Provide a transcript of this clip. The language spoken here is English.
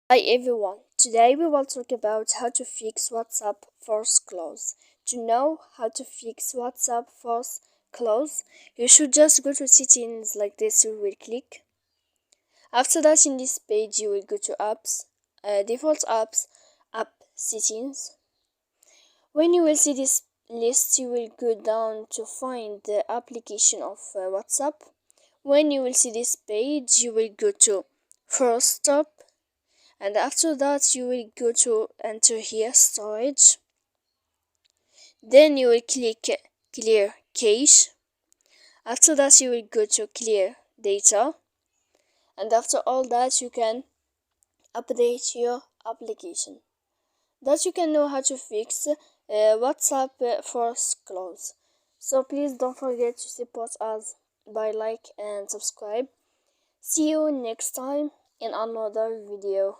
Hi everyone, today we will talk about how to fix WhatsApp force close. To know how to fix WhatsApp force close, you should just go to settings like this. You will click. After that, in this page you will go to apps, default apps, app settings. When you will see this list, you will go down to find the application of WhatsApp. When you will see this page, you will go to first stop, and after that you will go to enter here storage. Then you will click clear cache. After that you will go to clear data, and after all that you can update your application. That you can know how to fix WhatsApp force close. So please don't forget to support us by like and subscribe. See you next time in another video.